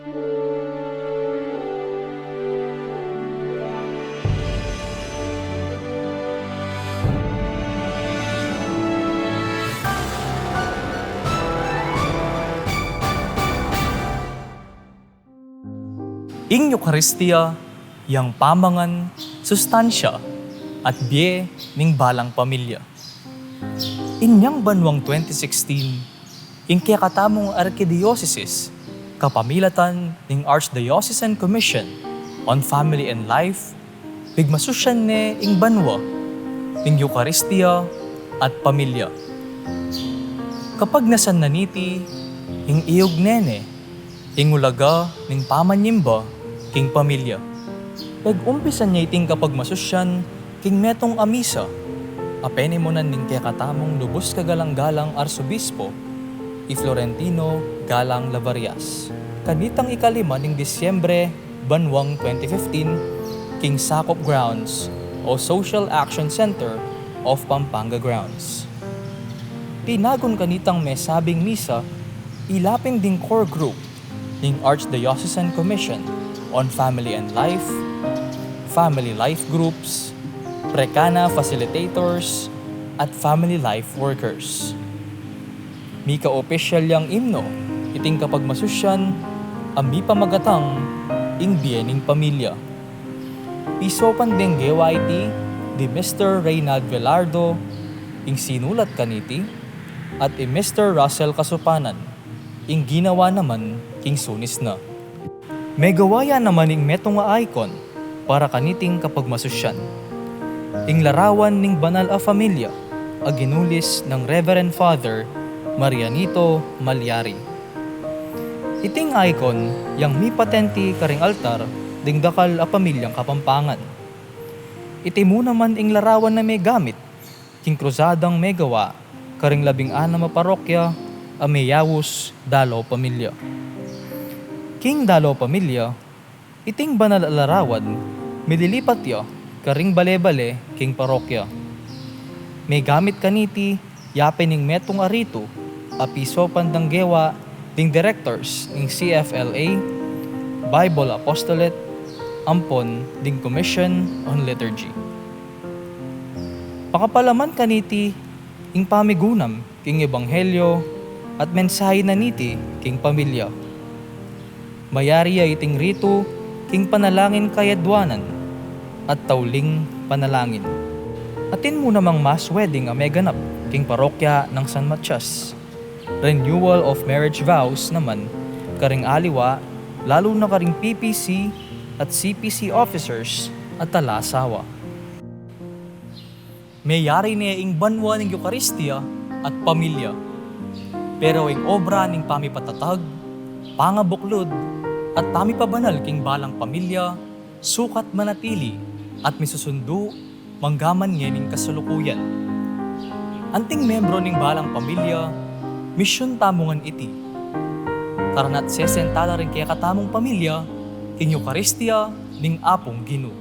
Ing Eucharistia, yang pamangan, sustansya, at biye ning balang pamilya. Inyang banwang 2016, ing kakatamong Archdiocese, kapamilatan ning Archdiocesan Commission on Family and Life, bigmasusyan ne ing banwa, ning Eucharistia at pamilya. Kapag nasan naniti, ing iyog nene, ing ulaga ning pamanyimba, king pamilya. Pag-umpisan niya iting kapag masusyan, king metong amisa, apene mo nan ning katamong lubos kagalang-galang arsobispo, i Florentino Galang Lavarias. Kanitang ikalima ning Disyembre, banwang 2015, king sakop grounds o Social Action Center of Pampanga Grounds. Tinagon kanitang mesabing misa, ilapin ding core group ning Archdiocesan Commission on Family and Life, Family Life Groups, Precana Facilitators, at Family Life Workers. Mika opisyal yang imno, iting kapag masusyan, ami pamagatang ing biyening pamilya. Pisopan ding GYT di Mr. Reynald Velardo, ing sinulat kaniti, at Mr. Russell Kasupanan, ing ginawa naman king sunis na. May gawaya naman ing metong nga icon para kaniting kapag masusyan. Ing larawan ning banal a familia, a ginulis ng Reverend Father Marianito Malyari. Iting icon yang mi patenti karing altar ding dakal a pamilyang Kapampangan. Iti mo naman ing larawan na may gamit, king kruzadang may gawa karing 16 na parokya a may yawus dalaw pamilya. King dalaw pamilya, iting banal a larawan, mililipat ya karing bale-bale king parokya. May gamit kaniti, yapin ning metong arito, apiso pandang gewa, ding directors ning CFLA, Bible Apostolate, ampon ding Commission on Liturgy. Pakapalaman kaniti, ing pamigunam, king ebanghelyo, at mensahe na niti, king pamilya. Mayari ay iting rito, king panalangin kayadwanan, at tauling panalangin. Atin mo namang mass wedding ang may ganap, king parokya ng San Matias. Renewal of marriage vows naman, karing aliwa, lalo na karing PPC at CPC officers at talasawa. Mayari niya ing banwa ng Eucharistia at pamilya. Pero ing obra ning pamipatatag, pangabuklod, at pamipabanal king balang pamilya, sukat manatili at misusundo manggaman niya ning kasulukuyan. Anting membro ning balang pamilya, misyon tamungan iti. Karanat sesentala rin kaya katamong pamilya, king Eucharistia ning apong Ginoo.